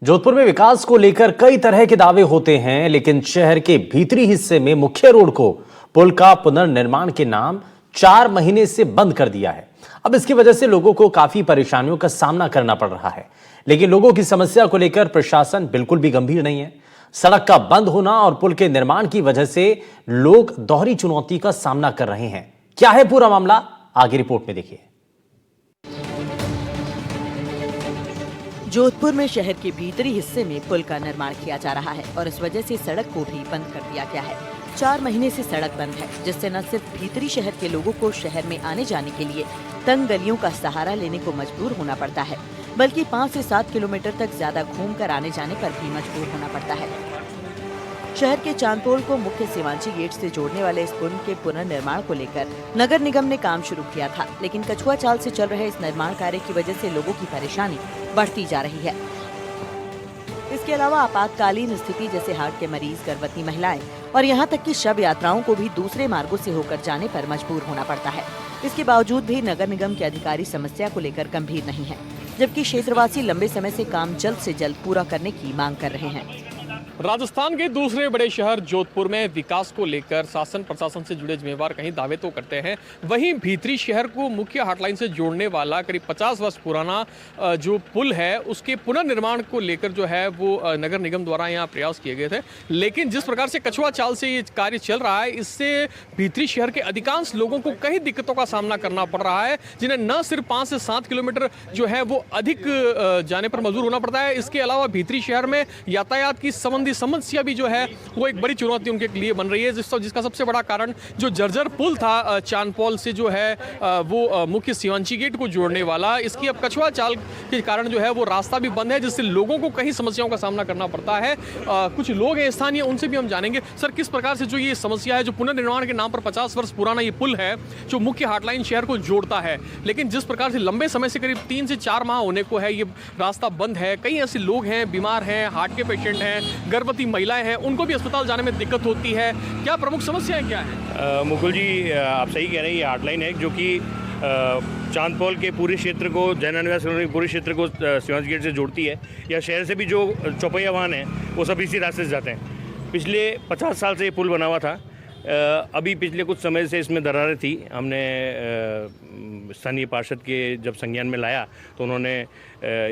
जोधपुर में विकास को लेकर कई तरह के दावे होते हैं, लेकिन शहर के भीतरी हिस्से में मुख्य रोड को पुल का पुनर्निर्माण के नाम 4 महीने से बंद कर दिया है। अब इसकी वजह से लोगों को काफी परेशानियों का सामना करना पड़ रहा है, लेकिन लोगों की समस्या को लेकर प्रशासन बिल्कुल भी गंभीर नहीं है। सड़क का बंद होना और पुल के निर्माण की वजह से लोग दोहरी चुनौती का सामना कर रहे हैं। क्या है पूरा मामला, आगे रिपोर्ट में देखिए। जोधपुर में शहर के भीतरी हिस्से में पुल का निर्माण किया जा रहा है और इस वजह से सड़क को भी बंद कर दिया गया है। 4 महीने से सड़क बंद है, जिससे न सिर्फ भीतरी शहर के लोगों को शहर में आने जाने के लिए तंग गलियों का सहारा लेने को मजबूर होना पड़ता है, बल्कि 5 से 7 किलोमीटर तक ज्यादा घूमकर आने जाने पर भी मजबूर होना पड़ता है। शहर के चांदपोल को मुख्य सीमांची गेट से जोड़ने वाले इस पुल के पुनर्निर्माण को लेकर नगर निगम ने काम शुरू किया था, लेकिन कछुआ चाल से चल रहे इस निर्माण कार्य की वजह से लोगों की परेशानी बढ़ती जा रही है। इसके अलावा आपातकालीन स्थिति जैसे हार्ट के मरीज, गर्भवती महिलाएं और यहां तक कि शव यात्राओं को भी दूसरे मार्गों से होकर जाने पर मजबूर होना पड़ता है। इसके बावजूद भी नगर निगम के अधिकारी समस्या को लेकर गंभीर नहीं है, जबकि क्षेत्रवासी लंबे समय से काम जल्द से जल्द पूरा करने की मांग कर रहे हैं। राजस्थान के दूसरे बड़े शहर जोधपुर में विकास को लेकर शासन प्रशासन से जुड़े जिम्मेवार कहीं दावे तो करते हैं, वहीं भीतरी शहर को मुख्य हॉटलाइन से जोड़ने वाला करीब 50 वर्ष पुराना जो पुल है उसके पुनर्निर्माण को लेकर जो है वो नगर निगम द्वारा यहाँ प्रयास किए गए थे। लेकिन जिस प्रकार से कछुआ चाल से ये कार्य चल रहा है, इससे भीतरी शहर के अधिकांश लोगों को कई दिक्कतों का सामना करना पड़ रहा है, जिन्हें न सिर्फ 5 से 7 किलोमीटर जो है वो अधिक जाने पर मजबूर होना पड़ता है। इसके अलावा भीतरी शहर में यातायात की समस्या भी जो है वो एक बड़ी चुनौती उनके लिए बन रही है, जिसका सबसे बड़ा कारण जो जर्जर पुल था चांदपोल से जो है वो मुख्य सीमांची गेट को जोड़ने वाला, इसकी अब कछुआ चाल के कारण जो है वो रास्ता भी बंद है, जिससे लोगों को कई समस्याओं का सामना करना पड़ता है। कुछ लोग हैं स्थानीय, उनसे भी हम जानेंगे सर किस प्रकार से जो ये समस्या है, जो पुनर्निर्माण के नाम पर 50 वर्ष पुराना ये पुल है जो मुख्य हॉटलाइन शहर को जोड़ता है, लेकिन जिस प्रकार से लंबे समय से करीब 3 से 4 माह होने को है ये रास्ता बंद है। कई ऐसे लोग हैं, बीमार हैं, हार्ट के पेशेंट हैं, गर्भवती महिलाएं हैं, उनको भी अस्पताल जाने में दिक्कत होती है। क्या प्रमुख समस्याएं क्या है? मुकुल जी, आप सही कह रहे हैं, ये हॉटलाइन है जो कि चांदपोल के पूरे क्षेत्र को, जैना निवास पूरे क्षेत्र को सीमांत गेट से जोड़ती है। या शहर से भी जो चौपहिया वाहन हैं वो सब इसी रास्ते से जाते हैं। पिछले 50 साल से ये पुल बना हुआ था। अभी पिछले कुछ समय से इसमें दरारें थी। हमने स्थानीय पार्षद के जब संज्ञान में लाया तो उन्होंने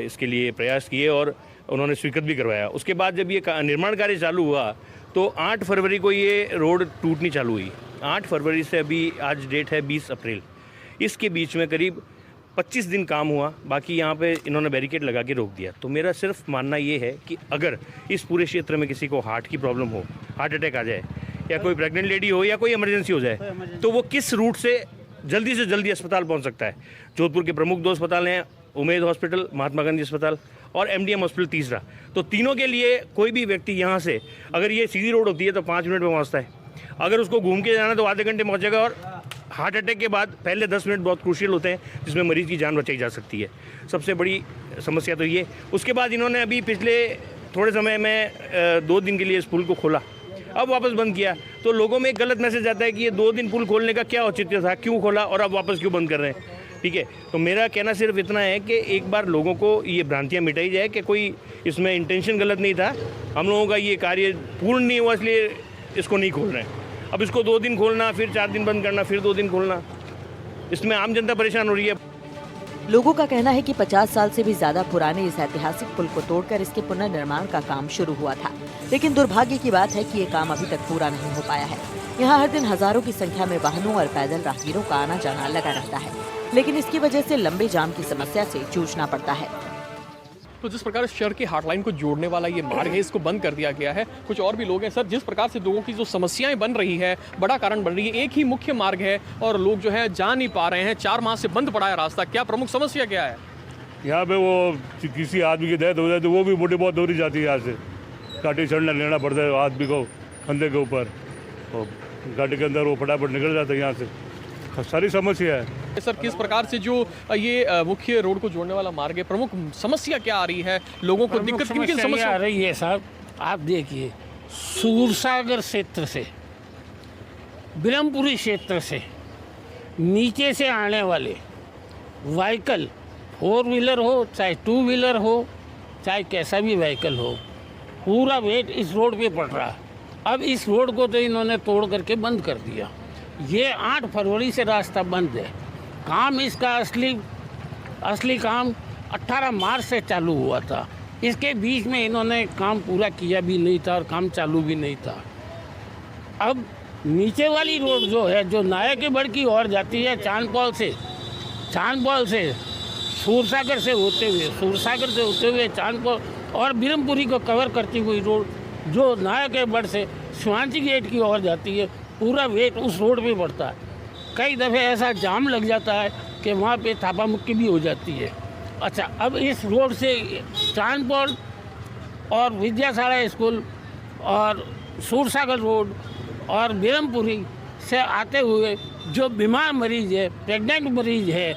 इसके लिए प्रयास किए और उन्होंने स्वीकृत भी करवाया। उसके बाद जब ये निर्माण कार्य चालू हुआ तो 8 फरवरी को ये रोड टूटनी चालू हुई। 8 फरवरी से अभी आज डेट है 20 अप्रैल, इसके बीच में करीब 25 दिन काम हुआ। बाकी यहाँ पे इन्होंने बैरिकेड लगा के रोक दिया। तो मेरा सिर्फ मानना ये है कि अगर इस पूरे क्षेत्र में किसी को हार्ट की प्रॉब्लम हो, हार्ट अटैक आ जाए, या कोई प्रेग्नेंट लेडी हो, या कोई इमरजेंसी हो जाए, तो वो किस रूट से जल्दी अस्पताल पहुँच सकता है। जोधपुर के प्रमुख 2 अस्पताल हैं, उमेद हॉस्पिटल, महात्मा गांधी अस्पताल और MDM हॉस्पिटल तीसरा। तो तीनों के लिए कोई भी व्यक्ति यहाँ से, अगर ये सीधी रोड होती है तो 5 मिनट में पहुँचता है, अगर उसको घूम के जाना तो आधे घंटे में पहुँचेगा। और हार्ट अटैक के बाद पहले 10 मिनट बहुत क्रूशियल होते हैं, जिसमें मरीज़ की जान बचाई जा सकती है। सबसे बड़ी समस्या तो ये। उसके बाद इन्होंने अभी पिछले थोड़े समय में 2 दिन के लिए इस पुल को खोला, अब वापस बंद किया। तो लोगों में एक गलत मैसेज आता है कि ये 2 दिन पुल खोलने का क्या औचित्य था, क्यों खोला और अब वापस क्यों बंद कर रहे हैं। ठीक है, तो मेरा कहना सिर्फ इतना है कि एक बार लोगों को ये भ्रांतियाँ मिटाई जाए कि कोई इसमें इंटेंशन गलत नहीं था। हम लोगों का ये कार्य पूर्ण नहीं हुआ, इसलिए इसको नहीं खोल रहे हैं। अब इसको 2 दिन खोलना, फिर 4 दिन बंद करना, फिर 2 दिन खोलना, इसमें आम जनता परेशान हो रही है। लोगों का कहना है कि 50 साल से भी ज्यादा पुराने इस ऐतिहासिक पुल को तोड़कर इसके पुनर्निर्माण का काम शुरू हुआ था, लेकिन दुर्भाग्य की बात है कि ये काम अभी तक पूरा नहीं हो पाया है। यहाँ हर दिन हजारों की संख्या में वाहनों और पैदल राहगीरों का आना जाना लगा रहता है, लेकिन इसकी वजह से लंबे जाम की समस्या से जूझना पड़ता है। तो जिस प्रकार शहर के हॉटलाइन को जोड़ने वाला ये मार्ग है, इसको बंद कर दिया गया है। कुछ और भी लोग हैं सर, जिस प्रकार से लोगों की जो समस्याएं बन रही है, बड़ा कारण बन रही है, एक ही मुख्य मार्ग है और लोग जो है जा नहीं पा रहे हैं, 4 माह से बंद पड़ा है रास्ता। क्या प्रमुख समस्या क्या है? यहाँ पे वो किसी आदमी की डेथ हो जाए तो वो भी मोटी बहुत दूरी जाती है, यहाँ से काटी चढ़ना लेना पड़ता है आदमी को कंधे के ऊपर, और गाड़ी के अंदर वो फटाफट निकल जाता है। यहाँ से सारी समस्या है। सर किस प्रकार से जो ये मुख्य रोड को जोड़ने वाला मार्ग है, प्रमुख समस्या क्या आ रही है, लोगों को दिक्कत किन किन समस्या आ रही है? साहब आप देखिए, सूरसागर क्षेत्र से, बिलमपुरी क्षेत्र से नीचे से आने वाले व्हीकल 4 व्हीलर हो चाहे 2 व्हीलर हो, चाहे कैसा भी व्हीकल हो, पूरा वेट इस रोड पे पड़ रहा है। अब इस रोड को तो इन्होंने तोड़ करके बंद कर दिया। ये 8 फरवरी से रास्ता बंद है। काम इसका असली काम 18 मार्च से चालू हुआ था। इसके बीच में इन्होंने काम पूरा किया भी नहीं था और काम चालू भी नहीं था। अब नीचे वाली रोड जो है, जो नायक के बड़ की ओर जाती है, चांदपॉल से सूरसागर से होते हुए चांदपॉल और बिरमपुरी को कवर करती हुई रोड जो नायक के बड़ से शिवाजी गेट की ओर जाती है, पूरा वेट उस रोड पे पड़ता है। कई दफ़े ऐसा जाम लग जाता है कि वहाँ पे थापा मुक्की भी हो जाती है। अच्छा, अब इस रोड से चांदपॉल और विद्यासारा स्कूल और सूरसागर रोड और बिरमपुरी से आते हुए जो बीमार मरीज है, प्रेग्नेंट मरीज है,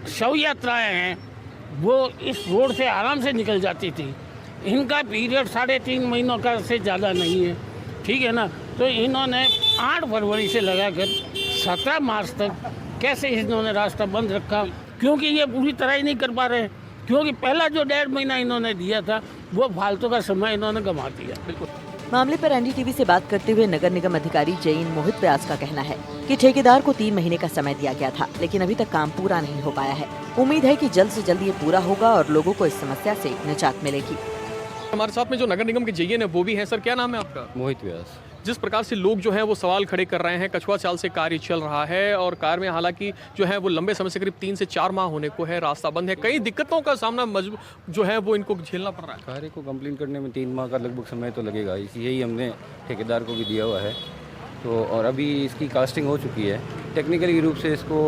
शव यात्राएँ हैं, वो इस रोड से आराम से निकल जाती थी। इनका पीरियड 3.5 महीनों का से ज़्यादा नहीं है, ठीक है ना। तो इन्होंने 8 फरवरी से लगाकर 17 मार्च तक कैसे इन्होंने रास्ता बंद रखा, क्योंकि ये पूरी तरह ही नहीं कर पा रहे हैं। क्योंकि पहला जो 1.5 महीना इन्होंने दिया था वो फालतू का समय इन्होंने गंवा दिया। बिल्कुल। मामले पर एनडीटीवी से बात करते हुए नगर निगम अधिकारी जैन मोहित व्यास का कहना है कि ठेकेदार को 3 महीने का समय दिया गया था, लेकिन अभी तक काम पूरा नहीं हो पाया है। उम्मीद है कि जल्द से जल्द ये पूरा होगा और लोगों को इस समस्या से निजात मिलेगी। हमारे साथ में जो नगर निगम के जेईएन है वो भी हैं। सर, क्या नाम है आपका? मोहित व्यास। जिस प्रकार से लोग जो हैं वो सवाल खड़े कर रहे हैं, कछुआ चाल से कार्य चल रहा है और कार्य में हालांकि जो है वो लंबे समय से करीब 3 से 4 माह होने को है, रास्ता बंद है, कई दिक्कतों का सामना जो है वो इनको झेलना पड़ रहा है। कार्य को कंप्लीट करने में 3 माह का लगभग समय तो लगेगा, यही हमने ठेकेदार को भी दिया हुआ है। तो और अभी इसकी कास्टिंग हो चुकी है। टेक्निकली रूप से इसको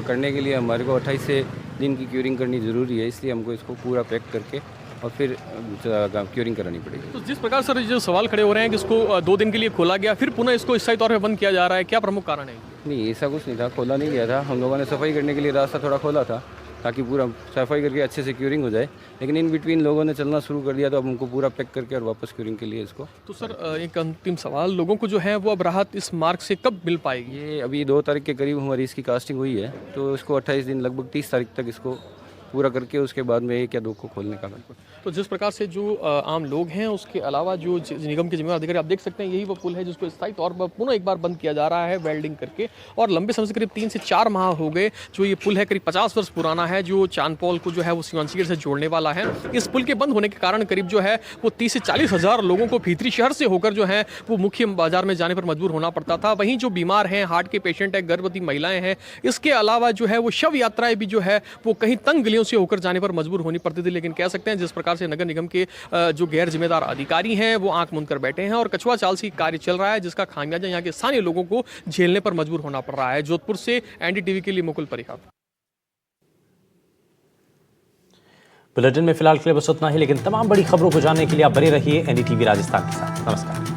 करने के लिए हमारे को 28 दिन की क्यूरिंग करनी ज़रूरी है, इसलिए हमको इसको पूरा पैक करके और फिर क्यूरिंग करानी पड़ेगी। तो जिस प्रकार सर जो सवाल खड़े हो रहे हैं कि इसको 2 दिन के लिए खोला गया, फिर पुनः इसको स्थायी तौर पर बंद किया जा रहा है, क्या प्रमुख कारण है? नहीं, ऐसा कुछ नहीं था, खोला नहीं गया था। हम लोगों ने सफाई करने के लिए रास्ता थोड़ा खोला था ताकि पूरा सफाई करके अच्छे से क्यूरिंग हो जाए, लेकिन इन बिटवीन लोगों ने चलना शुरू कर दिया तो अब हमको पूरा पैक करके और वापस क्यूरिंग के लिए इसको। तो सर एक अंतिम सवाल, लोगों को जो है वो अब राहत इस मार्ग से कब मिल पाएगी? ये अभी 2 तारीख के करीब हमारी इसकी कास्टिंग हुई है, तो इसको 28 दिन लगभग 30 तारीख तक इसको पूरा करके उसके बाद में 1 या 2 को खोलने का। तो जिस प्रकार से जो आम लोग हैं, उसके अलावा जो निगम के जिम्मेदार अधिकारी, आप देख सकते हैं यही वो पुल है जिसको स्थायी तौर पर पुनः एक बार बंद किया जा रहा है वेल्डिंग करके, और लंबे समय से करीब 3 से 4 माह हो गए। जो ये पुल है करीब 50 वर्ष पुराना है, जो चांदपॉल को जो है वो शिवाजी से जोड़ने वाला है। इस पुल के बंद होने के कारण करीब जो है वो 30 से 40 हज़ार लोगों को भीतरी शहर से होकर जो है वो मुख्य बाजार में जाने पर मजबूर होना पड़ता था। वहीं जो बीमार हैं, हार्ट के पेशेंट हैं, गर्भवती महिलाएं हैं, इसके अलावा जो है वो शव यात्राएं भी जो है वो कहीं तंग गलियों से होकर जाने पर मजबूर होनी पड़ती थी। लेकिन कह सकते हैं जिस प्रकार से नगर निगम के जो गैर जिम्मेदार अधिकारी हैं वो आंख मूंद कर बैठे हैं और कछुआ चाल से कार्य चल रहा है, जिसका खामियाजा यहाँ के स्थानीय लोगों को झेलने पर मजबूर होना पड़ रहा है। जोधपुर से एनडीटीवी के लिए मुकुल परिहार। बुलेटिन में फिलहाल के लिए बस उतना ही, लेकिन तमाम बड़ी खबरों को जानने के लिए आप बने रहिए एनडीटीवी राजस्थान के साथ। नमस्कार।